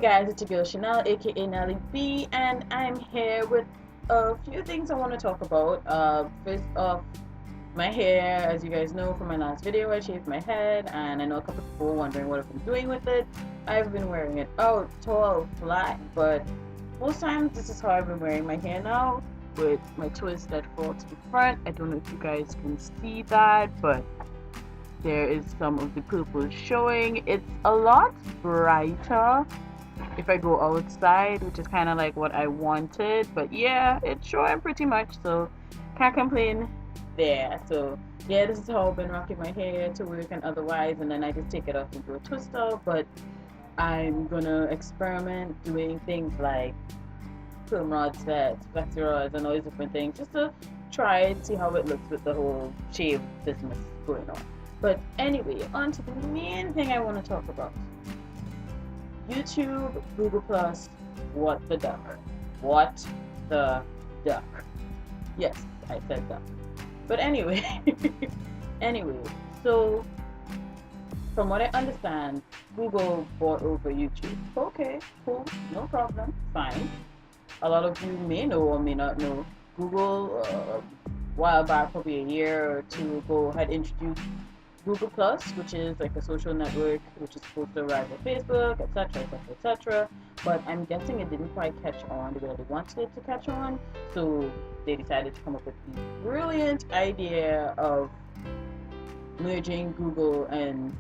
Guys, it's your girl Tshenelle, aka Nellyb, and I'm here with a few things I want to talk about. First off, my hair. As you guys know from my last video, I shaved my head, and I know a couple people wondering what I've been doing with it. I've been wearing it out tall, flat, but most times this is how I've been wearing my hair now, with my twist that fall to the front. I don't know if you guys can see that, but there is some of the purple showing. It's a lot brighter if I go outside, which is kind of like what I wanted, but yeah, it's showing pretty much, so can't complain there. So yeah, this is how I've been rocking my hair to work and otherwise, and then I just take it off into a twister. But I'm gonna experiment doing things like perm rod sets, flexi rods, and all these different things, just to try and see how it looks with the whole shave business going on. But anyway, on to the main thing I want to talk about. YouTube, Google Plus, what the duck? What the duck? Yes, I said duck. But anyway, so from what I understand, Google bought over YouTube. Okay, cool, no problem, fine. A lot of you may know or may not know, Google, a while back, probably a year or two ago, had introduced Google Plus, which is like a social network which is supposed to rival Facebook, etc., etc., etc. But I'm guessing it didn't quite catch on the way they wanted it to catch on, so they decided to come up with the brilliant idea of merging Google and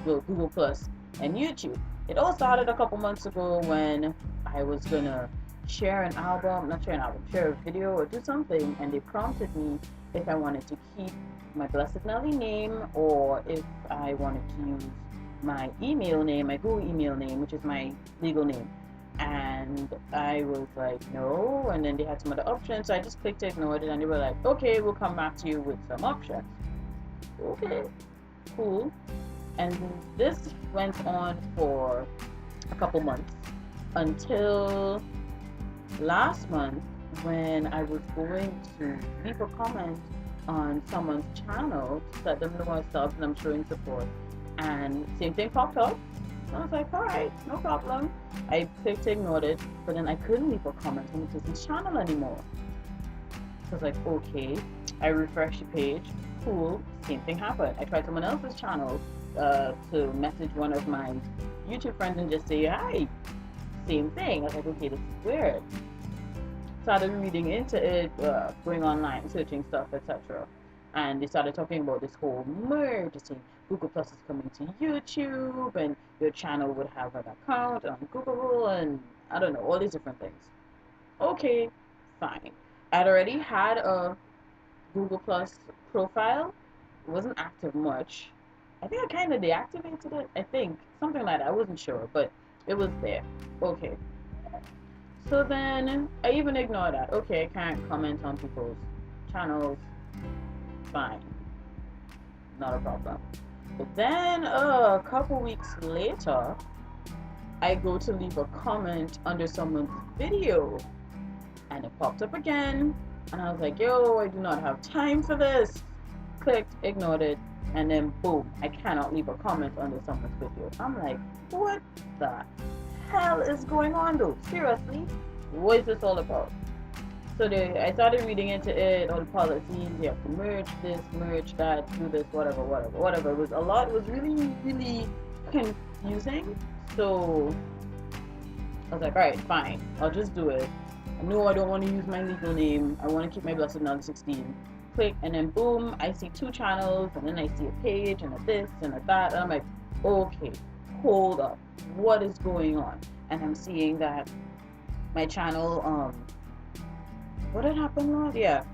Google Plus and YouTube. It all started a couple months ago when I was gonna share an album, not share an album, share a video or do something, and they prompted me if I wanted to keep my Blessed Nelly name or if I wanted to use my email name, my Google email name, which is my legal name. And I was like, no, and then they had some other options, so I just clicked ignore it, and they were like, okay, we'll come back to you with some options. Okay, cool. And this went on for a couple months until last month when I was going to leave a comment on someone's channel to let them know I subbed and I'm showing support, and same thing popped up. So I was like, alright, no problem. I clicked to ignore it, but then I couldn't leave a comment on the person's channel anymore. So I was like, okay. I refreshed the page, cool, same thing happened. I tried someone else's channel to message one of my YouTube friends and just say hi. Same thing. I was like, okay, this is weird. Started reading into it, going online, searching stuff, etc. And they started talking about this whole merge, saying Google Plus is coming to YouTube, and your channel would have an account on Google, and I don't know, all these different things. Okay, fine. I'd already had a Google Plus profile. It wasn't active much. I think I kind of deactivated it. I think something like that. I wasn't sure, but it was there. Okay. So then I even ignore that. Okay, I can't comment on people's channels. Fine. Not a problem. But then a couple weeks later, I go to leave a comment under someone's video, and it popped up again. And I was like, yo, I do not have time for this. Clicked, ignored it, and then boom, I cannot leave a comment under someone's video. I'm like, what the hell is going on though? Seriously? What is this all about? So I started reading into it, all the policies, you have to merge this, merge that, do this, whatever. It was a lot. It was really, really confusing. So I was like, alright, fine, I'll just do it. No, I don't want to use my legal name. I want to keep my Blessed Nelly 16. Click, and then boom, I see two channels, and then I see a page, and a this, and a that. And I'm like, okay, hold up. What is going on? And I'm seeing that my channel, what had happened, Lord? Yeah.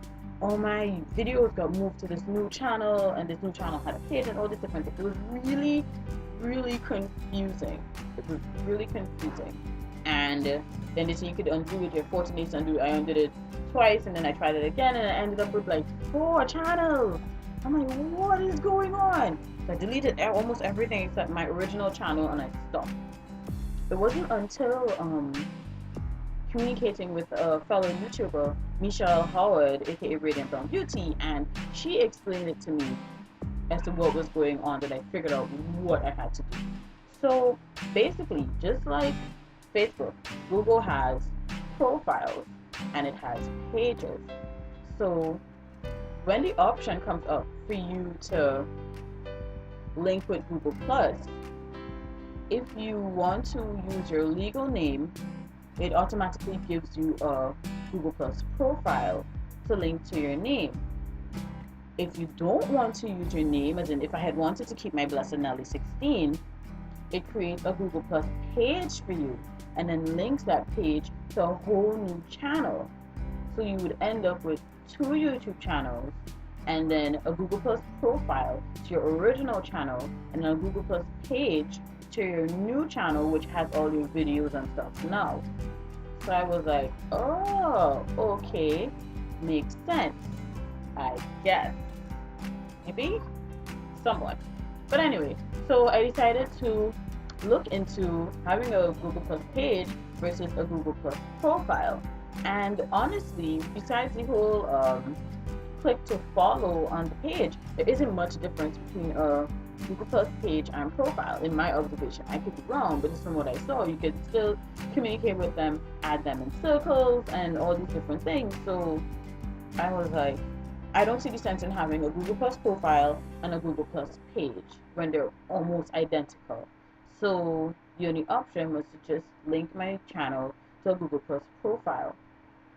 All my videos got moved to this new channel, and this new channel had a page and all these different things. It was really, really confusing. It was really confusing. And then they said you could undo it, you have 14 days to undo it. I undid it twice, and then I tried it again, and I ended up with like 4 channels. I'm like, what is going on? So I deleted almost everything except my original channel, and I stopped. It wasn't until communicating with a fellow YouTuber, Michelle Howard, aka Radiant Brown Beauty, and she explained it to me as to what was going on, that I figured out what I had to do. So basically, just like Facebook. Google has profiles and it has pages. So when the option comes up for you to link with Google Plus, if you want to use your legal name, it automatically gives you a Google Plus profile to link to your name. If you don't want to use your name, as in if I had wanted to keep my Blessed Nelly 16, it creates a Google Plus page for you and then links that page to a whole new channel. So you would end up with 2 YouTube channels and then a Google Plus profile to your original channel and then a Google Plus page to your new channel, which has all your videos and stuff now. So I was like, oh, okay, makes sense, I guess. Maybe? Somewhat. But anyway, so I decided to look into having a Google Plus page versus a Google Plus profile. And honestly, besides the whole click to follow on the page, there isn't much difference between a Google Plus page and profile in my observation. I could be wrong, but just from what I saw, you could still communicate with them, add them in circles, and all these different things. So I was like, I don't see the sense in having a Google Plus profile and a Google Plus page when they're almost identical. So the only option was to just link my channel to a Google Plus profile.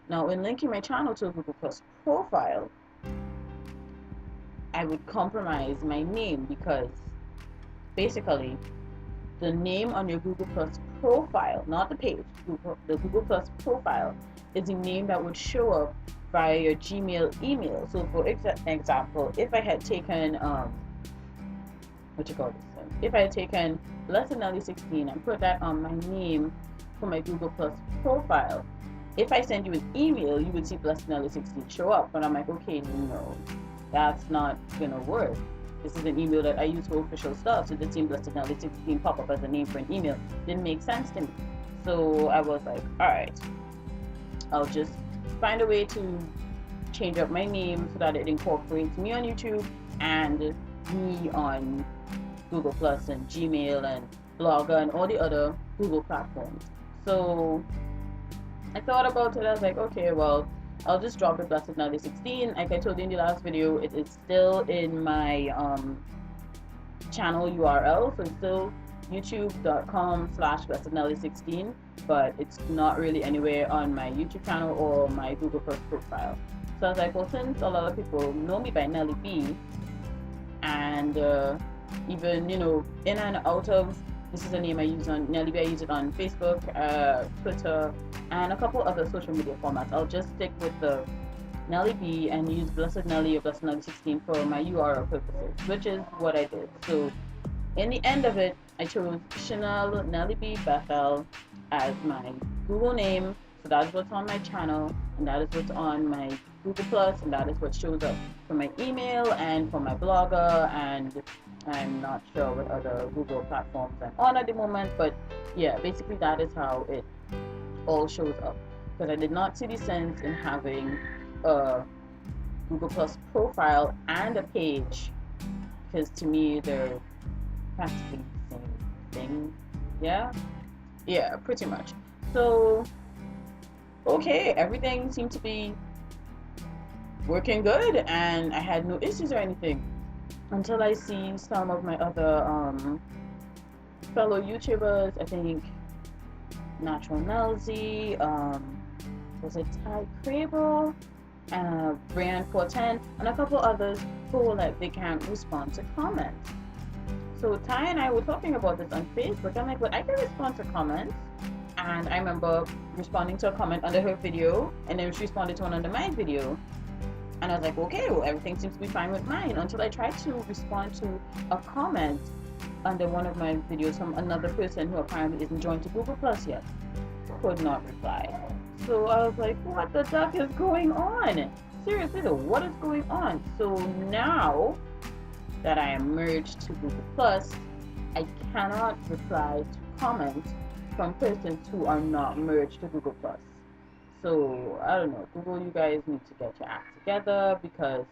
Now, in linking my channel to a Google Plus profile, I would compromise my name because basically the name on your Google Plus profile, not the page, the Google Plus profile is the name that would show up via your Gmail email. So for example, if I had taken if I had taken Blessed Nelly 16 and put that on my name for my Google Plus profile, if I send you an email, you would see Blessed Nelly 16 show up. But I'm like, okay, no, that's not gonna work. This is an email that I use for official stuff, so the same Blessed Nelly 16 pop up as a name for an email didn't make sense to me. So I was like, alright, I'll just find a way to change up my name so that it incorporates me on YouTube and me on Google Plus and Gmail and Blogger and all the other Google platforms. So I thought about it. I was like, okay, well, I'll just drop it Blessed Nelly 16. Like I told you in the last video, it is still in my channel URL, so it's still youtube.com/Blessed Nelly 16, but it's not really anywhere on my YouTube channel or my Google Plus profile. So I was like, well, since a lot of people know me by Nellyb, and even, you know, in and out of, this is a name I use on Nellyb, I use it on Facebook, Twitter, and a couple other social media formats. I'll just stick with the Nellyb and use Blessed Nelly or Blessed Nelly 16 for my URL purposes, which is what I did. So in the end of it, I chose Tshenelle Nellyb Bethel as my Google name. So that's what's on my channel, and that is what's on my Google Plus, and that is what shows up for my email and for my Blogger, and I'm not sure what other Google platforms I'm on at the moment, but yeah, basically that is how it all shows up. Because I did not see the sense in having a Google Plus profile and a page, because to me they're practically the same thing. Yeah, pretty much. So okay, everything seemed to be working good and I had no issues or anything until I see some of my other fellow YouTubers. I think naturalista, was it Ty Crable, Brian 410, and a couple others who like they can't respond to comments. So Ty and I were talking about this on Facebook. I'm like, well, I can respond to comments. And I remember responding to a comment under her video, and then she responded to one under my video. And I was like, okay, well, everything seems to be fine with mine, until I tried to respond to a comment under one of my videos from another person who apparently isn't joined to Google Plus yet. Could not reply. So I was like, what the duck is going on? Seriously though, what is going on? So now that I am merged to Google Plus, I cannot reply to comments from persons who are not merged to Google Plus. So I don't know, Google, you guys need to get your act together, because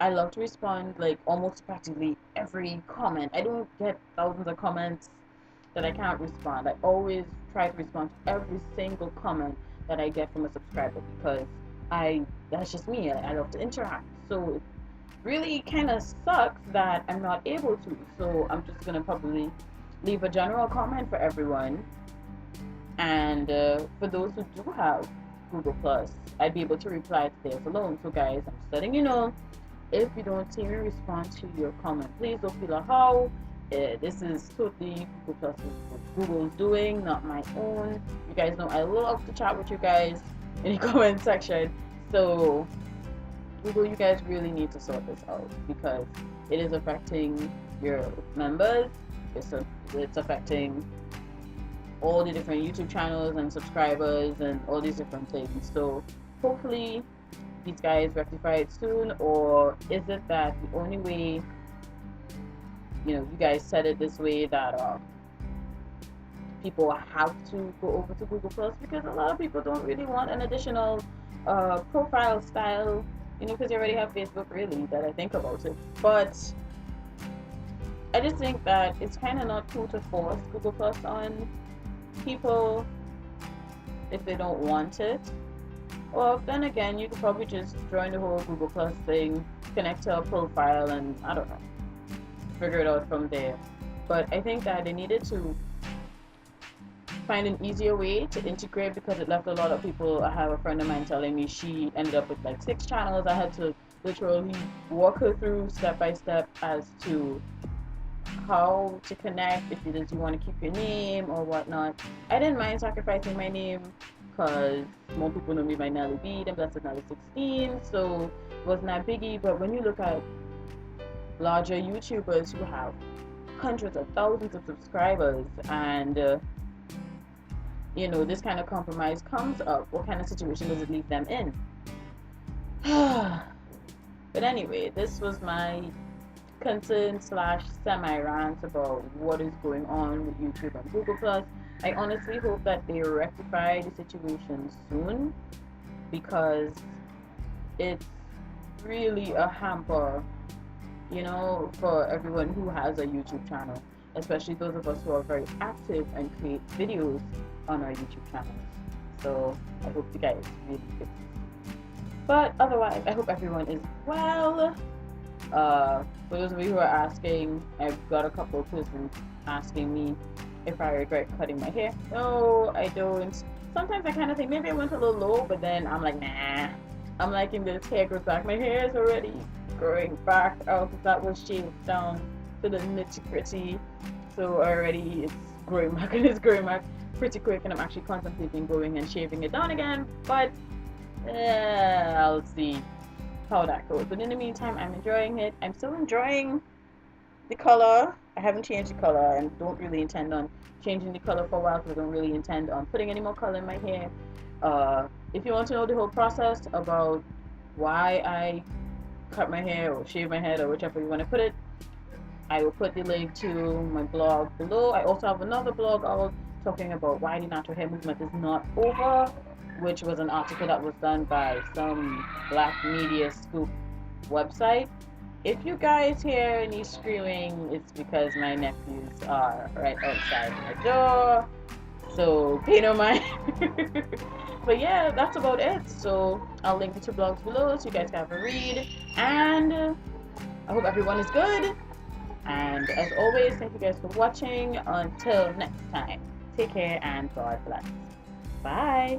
I love to respond like almost practically every comment. I don't get thousands of comments that I can't respond. I always try to respond to every single comment that I get from a subscriber because that's just me. I love to interact. So it really kind of sucks that I'm not able to. So I'm just gonna probably leave a general comment for everyone. And for those who do have Google Plus, I'd be able to reply to theirs alone. So guys, I'm just letting you know, if you don't see me respond to your comment, please don't feel like how. This is totally Google Plus is Google's doing, not my own. You guys know I love to chat with you guys in the comment section. So Google, you guys really need to sort this out because it is affecting your members. It's affecting all the different YouTube channels and subscribers and all these different things. So hopefully these guys rectify it soon, or is it that the only way, you guys said it this way, that people have to go over to Google Plus because a lot of people don't really want an additional profile style, because they already have Facebook, really, that I think about it. But I just think that it's kind of not cool to force Google Plus on people if they don't want it. Well, then again, you could probably just join the whole Google Plus thing, connect to a profile, and I don't know, figure it out from there. But I think that they needed to find an easier way to integrate because it left a lot of people. I have a friend of mine telling me she ended up with like 6 channels. I had to literally walk her through step by step as to how to connect, if you want to keep your name or whatnot. I didn't mind sacrificing my name because more people know me by Nellyb and Blessed Nelly 16, so it wasn't that biggie. But when you look at larger YouTubers who have hundreds of thousands of subscribers and this kind of compromise comes up, what kind of situation does it leave them in? But anyway, this was my concern / semi-rant about what is going on with YouTube and Google Plus. I honestly hope that they rectify the situation soon because it's really a hamper, for everyone who has a YouTube channel, especially those of us who are very active and create videos on our YouTube channels. So I hope you guys really fix it. But otherwise, I hope everyone is well. For those of you who are asking, I've got a couple of persons asking me if I regret cutting my hair. No, I don't. Sometimes I kind of think maybe I went a little low, but then I'm like, nah. I'm liking this hair grows back. My hair is already growing back out. That was shaved down to the nitty gritty. So already it's growing back and it's growing back pretty quick, and I'm actually contemplating going and shaving it down again. But I'll see how that goes. But in the meantime, I'm enjoying it. I'm still enjoying the color. I haven't changed the color and don't really intend on changing the color for a while because I don't really intend on putting any more color in my hair. If you want to know the whole process about why I cut my hair or shave my head or whichever you want to put it, I will put the link to my blog below. I also have another blog out talking about why the natural hair movement is not over, which was an article that was done by some Black Media Scoop website. If you guys hear any screaming, it's because my nephews are right outside my door, so pay no mind. But yeah, that's about it. So I'll link the 2 blogs below so you guys can have a read, and I hope everyone is good. And as always, thank you guys for watching. Until next time, take care and God bless. Bye.